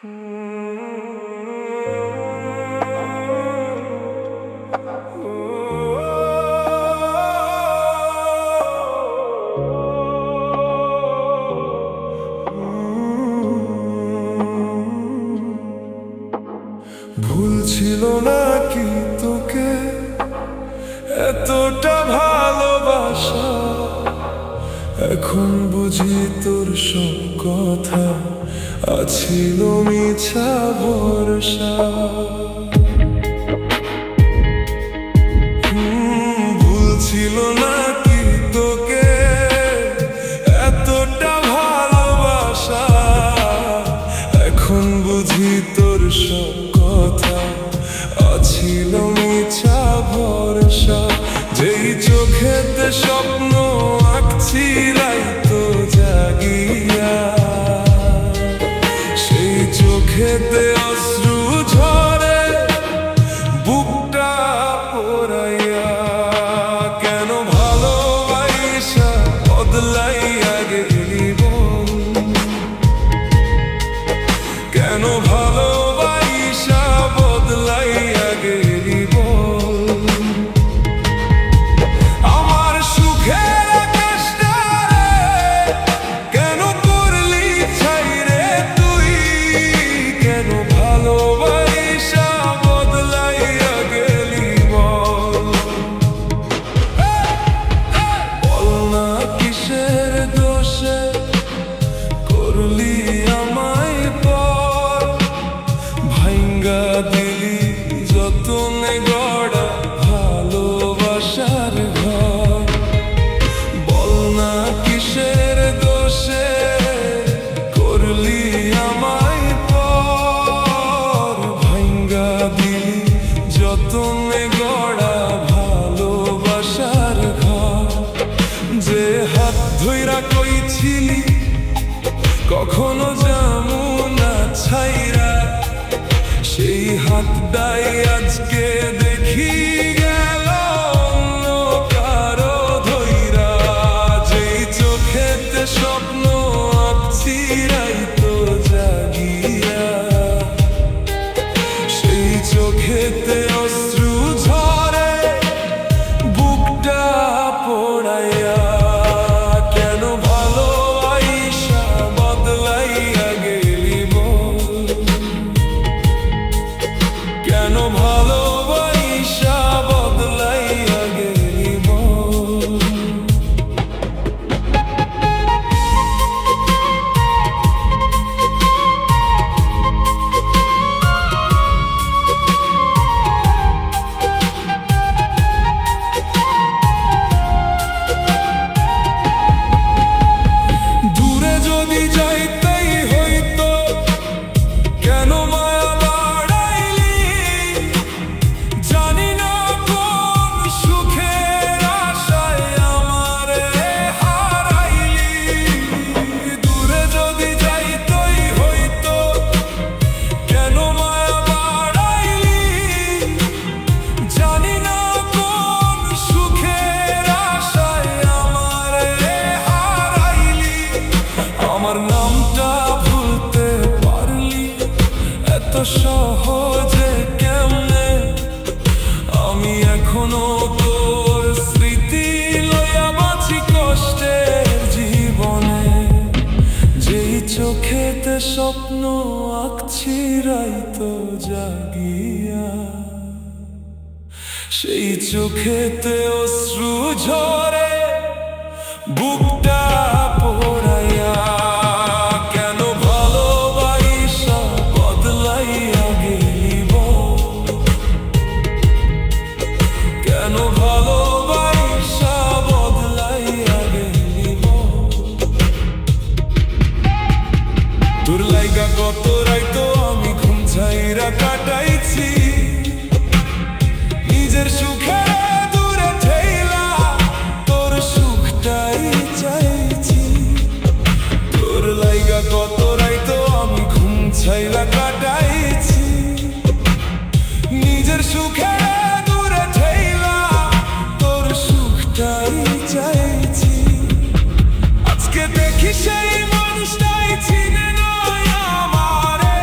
ভুল ছিল নাকি তোকে এতটা ভালোবাসা? এখন বুঝি তোর সব কথা আছিল মিছা ভরসা। ভুল ছিল নাকি তোকে এতটা ভালোবাসা? এখন বুঝি তোর সব কথা আছিল মিছা ভরসা। যেই চোখেতে স্বপ্ন আঁকছি রাইতো জাগিয়া, সেই চোখেতে অশ্রু ঝরে বুকটা পোড়াইয়া। কেন ভালোবাসা বদলাইয়া গেলি বল? কেন ভালোবাসা বদলাইয়া গেলি বল? আমার সুখের আকাশটারে কেন করলি ছাইরে তুই? কেন ভালোবাসা বদলাইয়া গেলি বল? বল না কিসের দোষে করলি আমায় পর? ভাঙ্গা দিলি যতনে গড়া ভালোবাসার ঘর। বল না কিসের দোষে করলি আমায় পর? ভাঙ্গা দিলি যতনে গড়া ভালোবাসার ঘর। যে হাত ধইরা কইছিলি কখনো যামু না ছাইরা, সেই হাতটাই আজকে দেখি গেল অন্য কারো ধইরা। যেই চোখেতে স্বপ্ন আঁকছি রাইতো জাগিয়া, সেই চোখেতে অশ্রু ঝরে বুকটা পোড়াইয়া। কেন ভালোবাসা বদলাইয়া গেলি বল? কেন ভালোবাসা বদলাইয়া গেলি বল? দূরে যদি যাইতেই হইতো কেন মায়া বাড়াইলি? জানি না কোন সুখের আশায় আমারে হারাইলি। দূরে যদি যাইতেই হইতো কেন মায়া বাড়াইলি? জানি না কোন সুখের আশায় আমারে হারাইলি। আমার নামটা ভুলতে পারলি এত সহজে কেমনে? আমি এখনো তোর স্মৃতি লইয়া বাঁচি কষ্টের জীবনে। যেই চোখেতে স্বপ্ন আঁকছি রাইতো জাগিয়া, সেই চোখেতে অশ্রু ঝরে বুকটা পোড়াইয়া। কেন ভালোবাসা বদলাইয়া গেলি বল? কেন ভালোবাসা বদলাইয়া গেলি বল? তোর লাইগা কত রাইতো আমি ঘুম ছাইরা কাটাইছি, নিজের সুখে দূরে ঠেলা তোর সুখটাই চাইছি। তোর লাইগা কত রাইতো আমি ঘুম ছাইরা কাটাইছি, নিজের সুখে দূরে ঠেলা তোর সুখটাই চাইছি। আজকে দেখি সেই মানুষটাই চিনে নয় আমারে।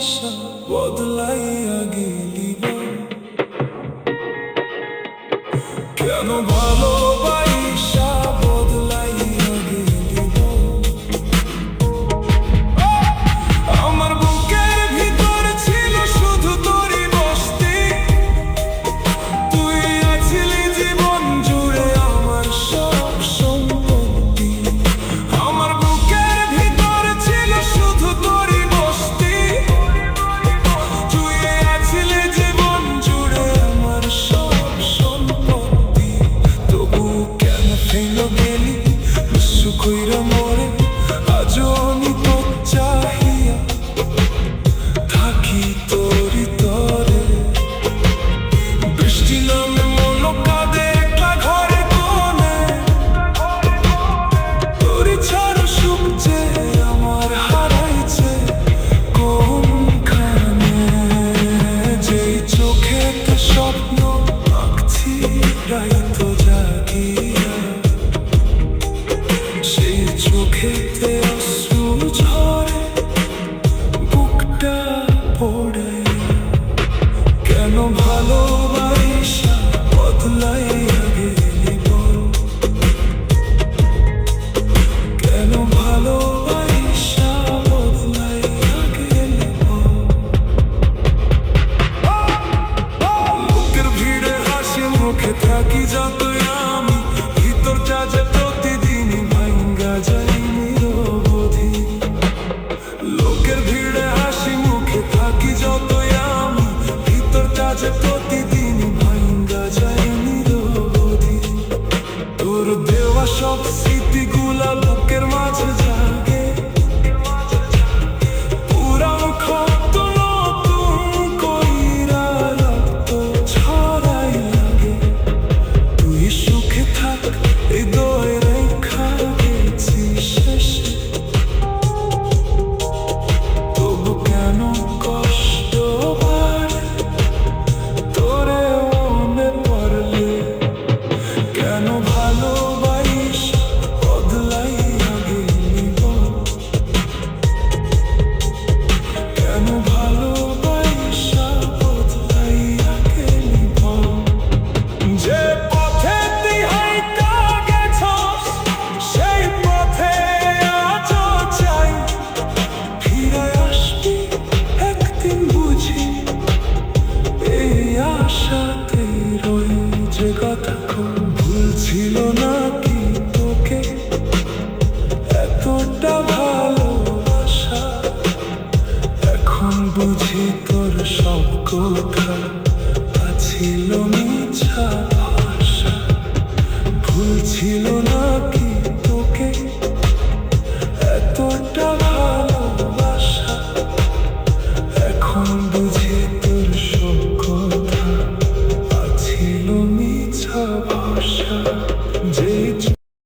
ভালোবাসা বদলাইয়া গেলি কেন ভালো